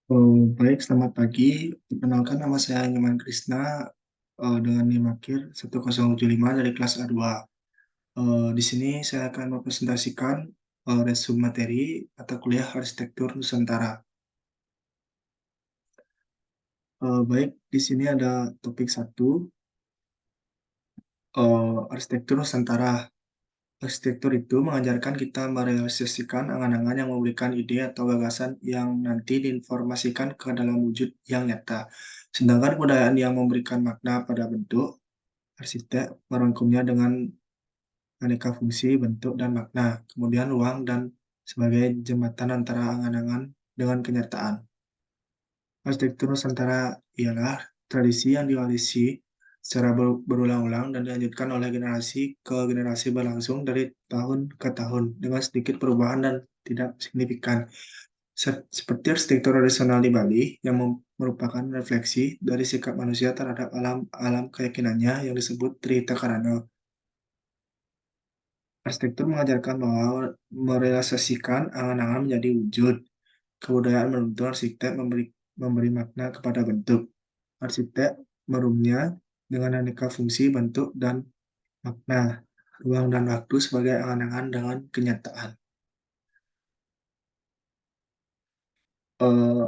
Baik, selamat pagi. Perkenalkan nama saya Nyoman Krisna, dengan NIM akhir 1075 dari kelas A2. Di sini saya akan mempresentasikan, resume materi mata kuliah Arsitektur Nusantara. Baik, di sini ada topik satu, Arsitektur Nusantara. Arsitektur itu mengajarkan kita merealisasikan angan-angan yang memberikan ide atau gagasan yang nanti diinformasikan ke dalam wujud yang nyata. Sedangkan kebudayaan yang memberikan makna pada bentuk, arsitek merangkumnya dengan aneka fungsi, bentuk, dan makna, kemudian ruang dan sebagai jembatan antara angan-angan dengan kenyataan. Arsitektur Nusantara ialah tradisi yang diwarisi secara berulang-ulang dan dilanjutkan oleh generasi ke generasi berlangsung dari tahun ke tahun dengan sedikit perubahan dan tidak signifikan. Seperti arsitektur tradisional di Bali yang merupakan refleksi dari sikap manusia terhadap alam keyakinannya yang disebut Trita Karana. Arsitektur mengajarkan bahwa merealisasikan angan-angan menjadi wujud. Kebudayaan menuntut arsitek memberi makna kepada bentuk. Arsitek merumnya dengan aneka fungsi, bentuk, dan makna, ruang dan waktu sebagai angan-angan dengan kenyataan. Eh,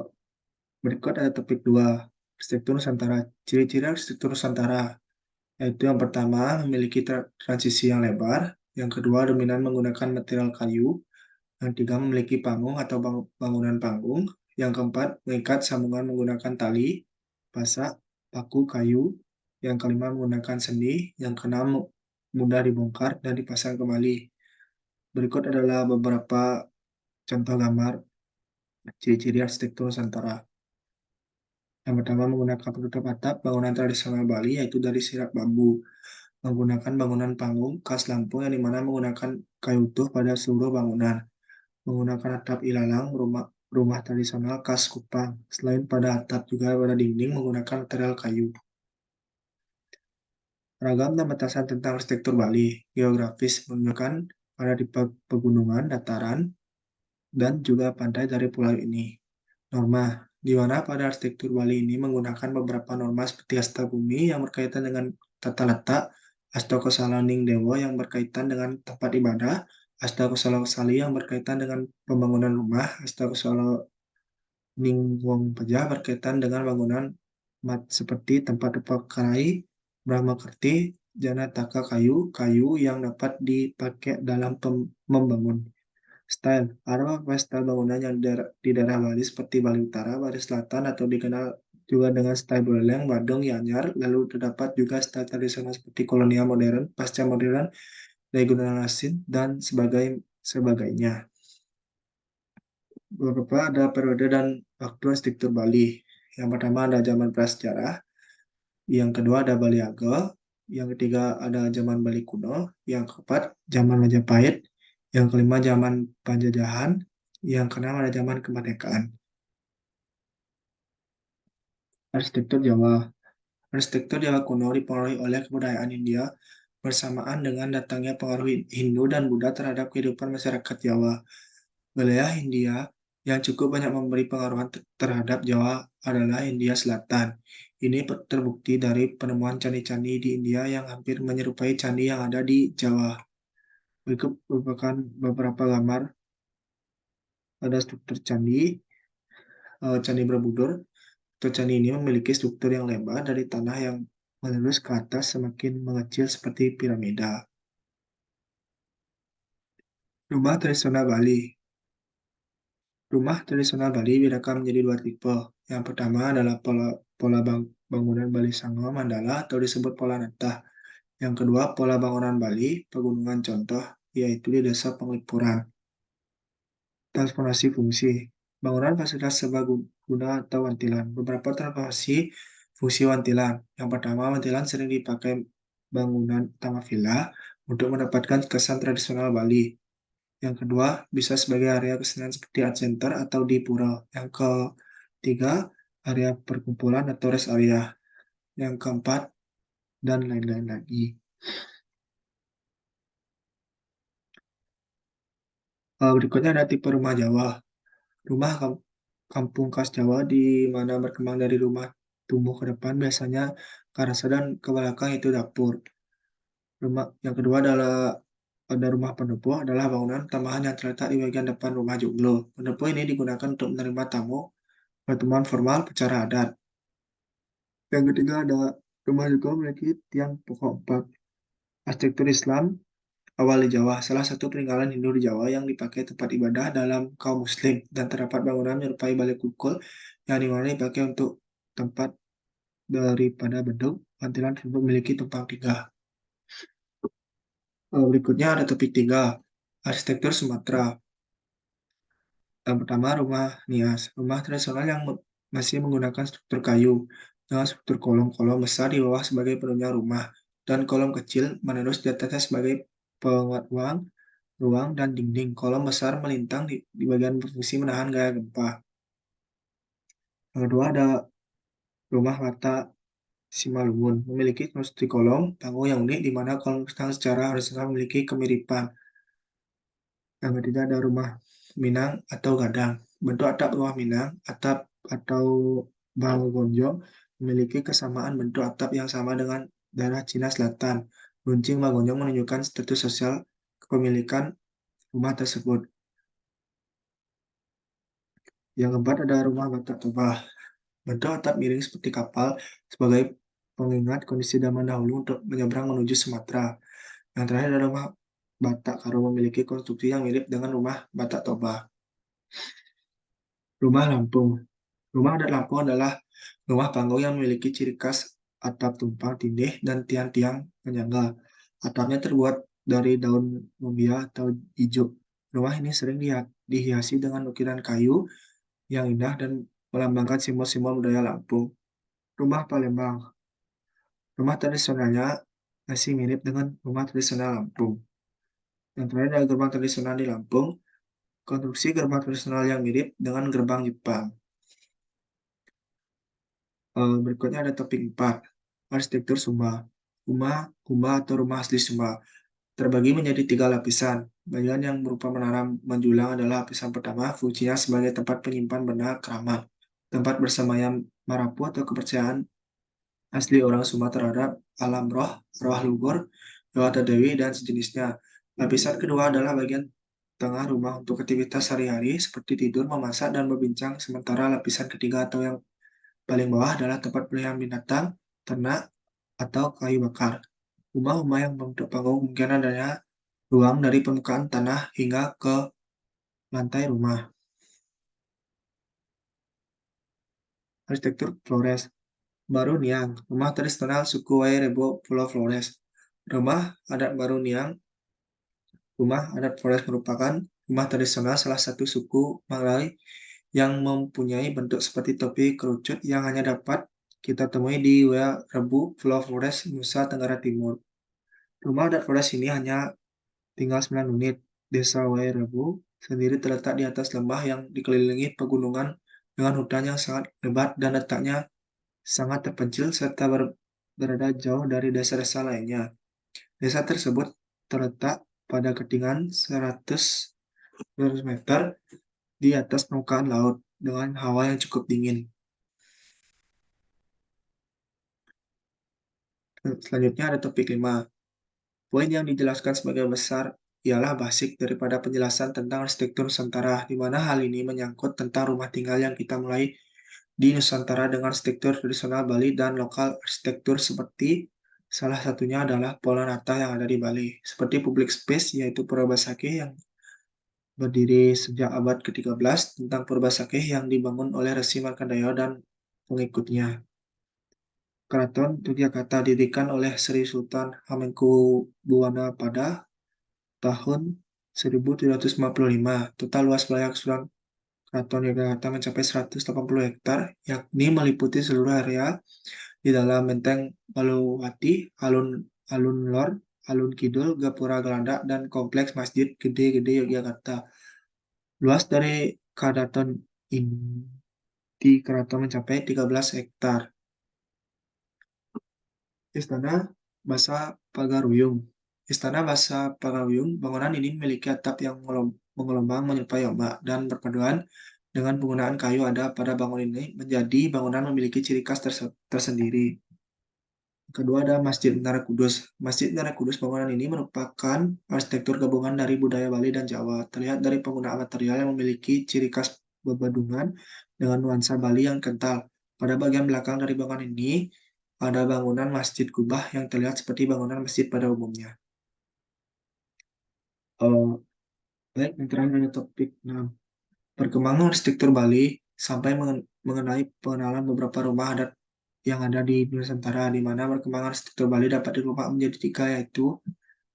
Berikut ada topik 2, arsitektur Nusantara. Ciri-ciri arsitektur Nusantara, yaitu yang pertama, memiliki transisi yang lebar, yang kedua, dominan menggunakan material kayu, yang tiga, memiliki panggung atau bangunan panggung. Yang keempat, mengikat sambungan menggunakan tali, pasak, paku, kayu. Yang kelima, menggunakan sendi. Yang keenam, mudah dibongkar dan dipasang kembali. Berikut adalah beberapa contoh gambar ciri-ciri arsitektur Nusantara. Yang pertama, menggunakan penutup atap bangunan tradisional Bali, yaitu dari sirap bambu. Menggunakan bangunan panggung khas Lampung yang dimana menggunakan kayu utuh pada seluruh bangunan. Menggunakan atap ilalang rumah rumah tradisional khas Kupang. Selain pada atap, juga pada dinding menggunakan material kayu. Ragam dan batasan tentang arsitektur Bali. Geografis menunjukkan ada di pegunungan, dataran, dan juga pantai dari pulau ini. Norma, di mana pada arsitektur Bali ini menggunakan beberapa norma seperti Hasta Bumi yang berkaitan dengan tata letak, Astokosaloning Dewa yang berkaitan dengan tempat ibadah, Astakosalosali yang berkaitan dengan pembangunan rumah, Astakosalo Ningwong Pejah berkaitan dengan bangunan seperti tempat upacarai, Brahmakerti, Janataka kayu, kayu yang dapat dipakai dalam membangun. Style, ada beberapa style bangunan yang di daerah Bali seperti Bali Utara, Bali Selatan atau dikenal juga dengan style Buleleng, Badung, Gianyar. Lalu terdapat juga style tradisional seperti kolonial modern, pasca modern, regenerasi, dan sebagainya. Beberapa ada periode dan waktu arsitektur Bali. Yang pertama ada zaman prasejarah, yang kedua ada Bali Age, yang ketiga ada zaman Bali kuno, yang keempat zaman Majapahit, yang kelima zaman Penjajahan, yang keenam ada zaman kemerdekaan. Arsitektur Jawa. Arsitektur Jawa kuno dipengaruhi oleh kebudayaan India bersamaan dengan datangnya pengaruh Hindu dan Buddha terhadap kehidupan masyarakat Jawa. Wilayah Hindia yang cukup banyak memberi pengaruh terhadap Jawa adalah Hindia Selatan. Ini terbukti dari penemuan candi-candi di India yang hampir menyerupai candi yang ada di Jawa. Berikut merupakan beberapa gambar pada struktur candi. Candi Borobudur. Struktur candi ini memiliki struktur yang lebar dari tanah yang melurus ke atas semakin mengecil seperti piramida. Rumah tradisional Bali. Rumah tradisional Bali dibedakan menjadi dua tipe. Yang pertama adalah pola, pola bangunan Bali Sango Mandala atau disebut pola Nata. Yang kedua, pola bangunan Bali, pegunungan contoh, yaitu di Desa Penglipuran. Transformasi fungsi. Bangunan fasilitas serbaguna atau wantilan. Beberapa transformasi fungsi wantilan. Yang pertama, wantilan sering dipakai bangunan utama villa untuk mendapatkan kesan tradisional Bali. Yang kedua, bisa sebagai area kesenian seperti art center atau di pura. Yang ketiga, area perkumpulan atau rest area. Yang keempat, dan lain-lain lagi. Berikutnya ada tipe rumah Jawa. Rumah kampung khas Jawa di mana berkembang dari rumah tumbuh ke depan biasanya garasi dan ke belakang itu dapur. Rumah yang kedua adalah ada rumah pendopo adalah bangunan tambahan yang terletak di bagian depan rumah joglo. Pendopo ini digunakan untuk menerima tamu, pertemuan formal, acara adat. Yang ketiga ada rumah juga memiliki tiang pokok 4. Arsitektur Islam awal di Jawa, salah satu peninggalan Hindu di Jawa yang dipakai tempat ibadah dalam kaum Muslim dan terdapat bangunan menyerupai balik kukul yang dimana dipakai untuk tempat daripada beduk, pantilan memiliki tumpang tiga. Berikutnya ada topik 3, arsitektur Sumatera. Yang pertama, rumah nias, rumah tradisional yang masih menggunakan struktur kayu, dengan struktur kolom-kolom besar di bawah sebagai penunjang rumah, dan kolom kecil menerus di atasnya sebagai penguat ruang, dan dinding. Kolom besar melintang di bagian berfungsi menahan gaya gempa. Yang kedua ada rumah Wata Simalungun, memiliki konstruksi kolom tangguh yang unik di mana kolom secara horizontal memiliki kemiripan. Yang ketiga ada rumah Minang atau Gadang. Bentuk atap rumah Minang, atap atau Bagonjong memiliki kesamaan bentuk atap yang sama dengan daerah Cina Selatan. Runcing Bagonjong menunjukkan status sosial kepemilikan rumah tersebut. Yang keempat ada rumah Batak Toba. Bentuk atap miring seperti kapal sebagai pengingat kondisi zaman dahulu untuk menyeberang menuju Sumatera. Yang terakhir adalah rumah Batak Karo memiliki konstruksi yang mirip dengan rumah Batak Toba. Rumah Lampung. Rumah adat Lampung adalah rumah panggung yang memiliki ciri khas atap tumpang tindih dan tiang-tiang penyangga. Atapnya terbuat dari daun lumbia atau ijuk. Rumah ini sering dihiasi dengan ukiran kayu yang indah dan melambangkan simbol-simbol budaya Lampung. Rumah Palembang. Rumah tradisionalnya masih mirip dengan rumah tradisional Lampung. Yang terakhir adalah gerbang tradisional di Lampung. Konstruksi gerbang tradisional yang mirip dengan gerbang Jepang. Berikutnya ada topik 4, arsitektur Sumba. Rumah atau rumah asli Sumba terbagi menjadi 3 lapisan. Bagian yang berupa menara menjulang adalah lapisan pertama, fungsinya sebagai tempat penyimpan benda keramat, tempat bersemayam marapu atau kepercayaan asli orang Sumba terhadap alam roh, roh luhur, Dewata Dewi, dan sejenisnya. Lapisan kedua adalah bagian tengah rumah untuk aktivitas sehari-hari seperti tidur, memasak, dan berbincang, sementara lapisan ketiga atau yang paling bawah adalah tempat peliharaan binatang, ternak, atau kayu bakar. Rumah-rumah yang membentuk panggung kemungkinan adanya ruang dari permukaan tanah hingga ke lantai rumah. Arsitektur Flores. Baruniang, rumah tradisional suku Wairebo Pulau Flores. Rumah adat Baruniang, rumah adat Flores merupakan rumah tradisional salah satu suku Malay yang mempunyai bentuk seperti topi kerucut yang hanya dapat kita temui di Wairebo Pulau Flores, Nusa Tenggara Timur. Rumah adat Flores ini hanya tinggal 9 unit. Desa Wairebo sendiri terletak di atas lembah yang dikelilingi pegunungan dengan hutan yang sangat lebat dan letaknya sangat terpencil serta berada jauh dari desa-desa lainnya. Desa tersebut terletak pada ketinggian 100 meter di atas permukaan laut dengan hawa yang cukup dingin. Selanjutnya ada topik 5. Poin yang dijelaskan sebagai besar ialah basic daripada penjelasan tentang arsitektur Nusantara, di mana hal ini menyangkut tentang rumah tinggal yang kita mulai di Nusantara dengan arsitektur tradisional Bali dan lokal arsitektur seperti salah satunya adalah Pola Rata yang ada di Bali, seperti public space yaitu Purbasakeh yang berdiri sejak abad ke-13 tentang Purbasakeh yang dibangun oleh Resi Markandeya dan pengikutnya. Keraton Yogyakarta didirikan oleh Sri Sultan Hamengkubuwana pada tahun 1755. Total luas wilayah keseluruhan Keraton Yogyakarta mencapai 180 hektar, yakni meliputi seluruh area di dalam Benteng Baluwati, Alun Lor, Alun Kidul, Gapura Geladak, dan Kompleks Masjid Gede-Gede Yogyakarta. Luas dari keraton inti keraton mencapai 13 hektar. Istana Basa Pagaruyung. Istana Basa Pagaruyung, bangunan ini memiliki atap yang menggelombang menyerupai ombak dan berpaduan dengan penggunaan kayu ada pada bangunan ini menjadi bangunan memiliki ciri khas tersendiri. Kedua ada Masjid Menara Kudus. Masjid Menara Kudus bangunan ini merupakan arsitektur gabungan dari budaya Bali dan Jawa. Terlihat dari penggunaan material yang memiliki ciri khas bebadungan dengan nuansa Bali yang kental. Pada bagian belakang dari bangunan ini ada bangunan Masjid Kubah yang terlihat seperti bangunan masjid pada umumnya. Eh, Baik, yang terakhir ada topik 6. Perkembangan arsitektur Bali sampai mengenai pengenalan beberapa rumah adat yang ada di Nusantara, di mana perkembangan arsitektur Bali dapat dikelompokkan menjadi tiga, yaitu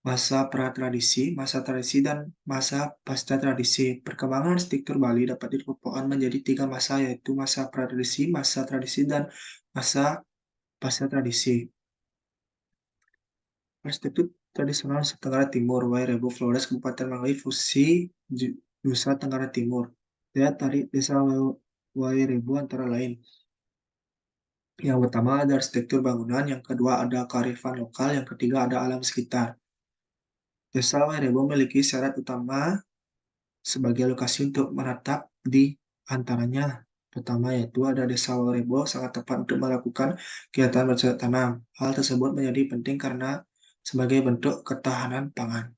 masa pra-tradisi, masa tradisi, dan masa pasca tradisi. Perkembangan arsitektur Bali dapat dikelompokkan menjadi tiga masa, yaitu masa pra-tradisi, masa tradisi, dan masa pasca tradisi. Arsitektur tradisional Nusa Tenggara Timur, Wairebo Flores, Kabupaten Mangli, Fusi, Nusa Tenggara Timur. Lihat dari Desa Wairebo antara lain. Yang pertama ada arsitektur bangunan, yang kedua ada kearifan lokal, yang ketiga ada alam sekitar. Desa Wairebo memiliki syarat utama sebagai lokasi untuk menetap di antaranya. Pertama yaitu ada Desa Wairebo sangat tepat untuk melakukan kegiatan bercocok tanam. Hal tersebut menjadi penting karena sebagai bentuk ketahanan pangan.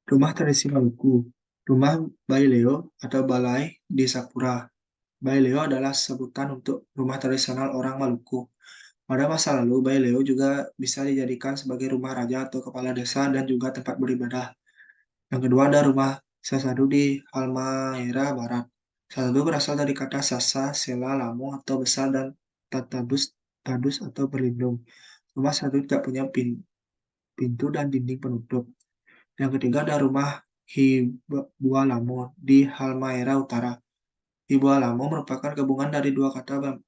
Rumah tradisi Maluku. Rumah Baileo atau Balai di Sapura. Baileo adalah sebutan untuk rumah tradisional orang Maluku. Pada masa lalu, Baileo juga bisa dijadikan sebagai rumah raja atau kepala desa dan juga tempat beribadah. Yang kedua ada rumah Sasadu di Halmahera Barat. Sasadu berasal dari kata sasa, sela, lamu atau besar dan tatadus, tadus atau berlindung. Rumah Sasadu tidak punya pintu dan dinding penutup. Yang ketiga ada rumah Hibualamo di Halmahera Utara. Hibualamo merupakan gabungan dari dua kata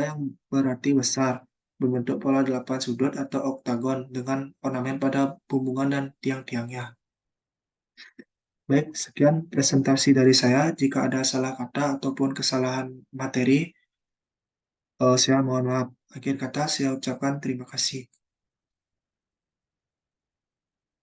yang berarti besar, berbentuk pola 8 sudut atau oktagon dengan ornamen pada bumbungan dan tiang-tiangnya. Baik, sekian presentasi dari saya. Jika ada salah kata ataupun kesalahan materi, saya mohon maaf. Akhir kata, saya ucapkan terima kasih.